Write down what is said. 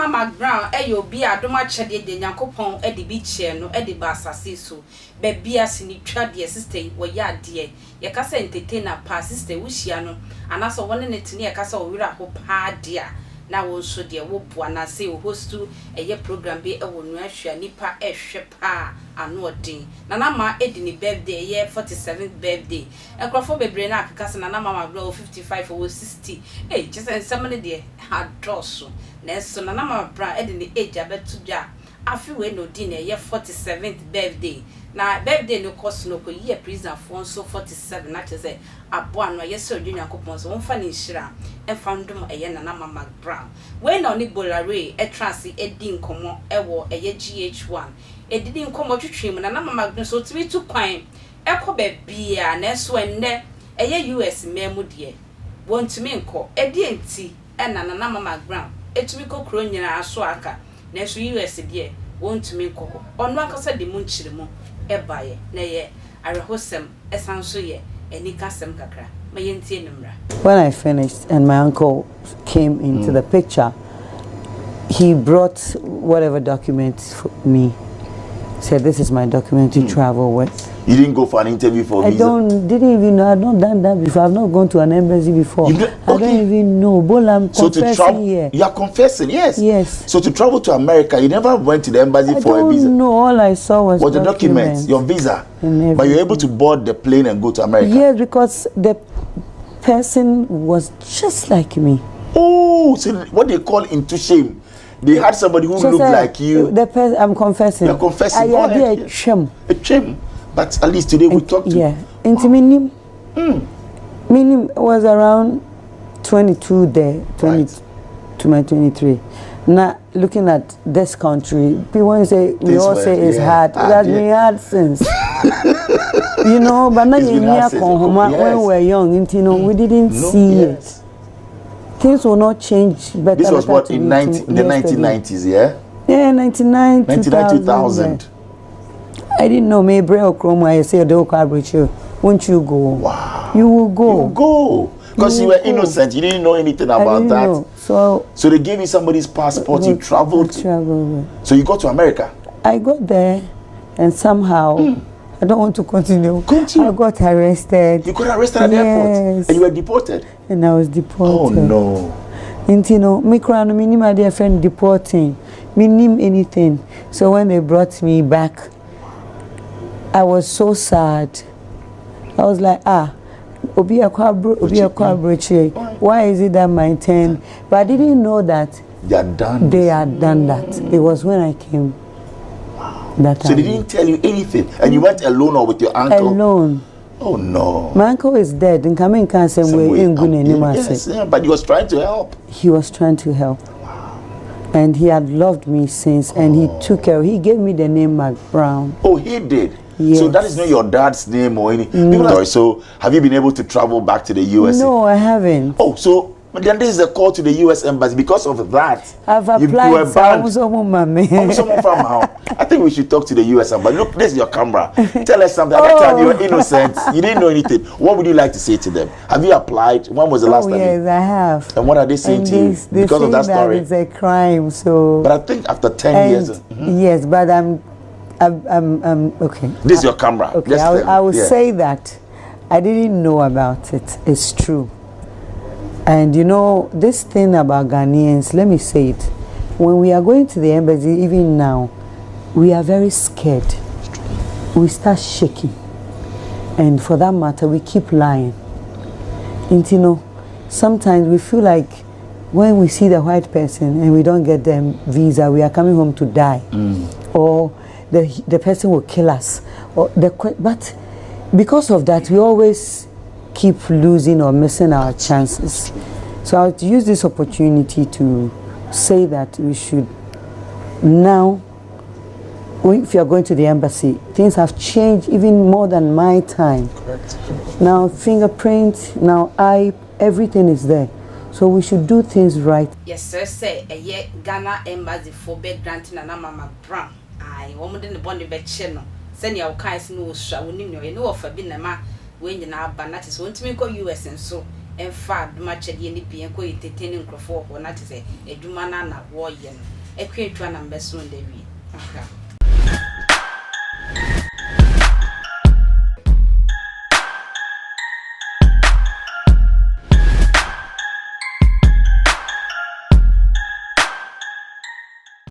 Mama Brown eyo bi adoma chede de Nyankopon e de bi che no e de ba asase so be bia sini twa de sister wo ya de ye ka say entertainer pa sister wo hia no anaso woni ne tini ye ka say wo wira ho pa de na wo so de wo boa na say wo host eye program bi e wo no ahwa nipa ehwe pa ano odin na ma edi ni birthday ye 47th birthday ekrofo bebre na akaka se na Mama Brown 55 or 60 just somebody there had dosso na so na Mama Brown edi ni age abetu dwa afi we no din ye 47th birthday na birthday no cost no ko ye prison for so 47 na say aboa no ye so odwunya kopon so wonfa ni hira e fandom eye na Mama Brown we na oni bolare e trance edi nkomo e wo eye GH1 edidi nkomo twetwem na Mama Brown so tibi tu kwan e ko ba bia na so enne eye US memu de wontumi nko edi enti e na Mama Brown etumi kokro nyina aso aka na so US de wontumi nko ono akasa de mu nchiremu e baye na ye arehosem esanso ye enikasem kakra mayentie numra. When I finished and my uncle came into the picture, he brought whatever documents for me. Said this is my document to travel with. You didn't go for an interview for visa? Didn't even know. I've not done that before. I've not gone to an embassy before. I don't even know. But I'm confessing here. You are confessing, yes? Yes. So to travel to America, you never went to the embassy for a visa? No, all I saw was the documents, your visa. But you're able to board the plane and go to America? Yes, because the person was just like me. Oh, so what they call into shame. They had somebody who looked like you. I'm confessing. You're confessing. I did a shame. A shame. But at least today we talked to. Yeah. Into minim. Minim was around 22 there, 20 to my 23. Now looking at this country, people say we all say it's hard. It has been hard since. You know, but now when we were young, you know, we didn't see it. Things will not change better. This was what in the 1990s, yeah? Yeah, 99, 2000. I didn't know me Braille Chrome. I say the Oka won't you go? Wow. You will go. You will go. Because you were innocent. You didn't know anything about that. Know. So they gave you somebody's passport. You traveled. So you got to America. I got there, and somehow I don't want to continue. I got arrested. You got arrested at the airport, and you were deported. And I was deported. Oh no! And you know, me crying, me my dear friend deporting, me name anything. So when they brought me back, I was so sad. I was like, why is it that my turn? But I didn't know that they had done that. It was when I came. Wow. So they didn't tell you anything, and you went alone or with your uncle? Alone. Oh no! My uncle is dead. And coming can't say we ain't going anymore. Yes, yeah, but he was trying to help. He was trying to help. Wow. And he had loved me since, and he took care. He gave me the name McBrown. Oh, he did. Yes. So that is not your dad's name or anything. No. So have you been able to travel back to the US? No, I haven't. Oh, so then this is a call to the US embassy. Because of that, I've applied. You were banned. I think we should talk to the US embassy. Look, this is your camera. Tell us something. At that time you were innocent. You didn't know anything. What would you like to say to them? Have you applied? When was the last time? Yes, I have. And what are they saying to you because of that story? It's a crime. So. But I think after 10 years. Yes, but I'm okay. This is your camera. Okay, I will say that I didn't know about it. It's true. And you know, this thing about Ghanaians, let me say it. When we are going to the embassy, even now, we are very scared. We start shaking. And for that matter, we keep lying. And you know, sometimes we feel like when we see the white person and we don't get them visa, we are coming home to die. Or the person will kill us. But because of that, we always keep losing or missing our chances. So I'll use this opportunity to say that we should now, if you're going to the embassy, things have changed even more than my time. Correct. Now fingerprint, now everything is there. So we should do things right. Yes, sir. Say a year Ghana embassy for bed granting and Mama Brown. I woman in the bond bed channel. Send your kinds no show, you know, for being a man when you now ban that is one to make US and so. In fact, much at the NP and co entertaining Crawford or not to say a Dumana war yen. ekwe twa na mbeso ndewi aka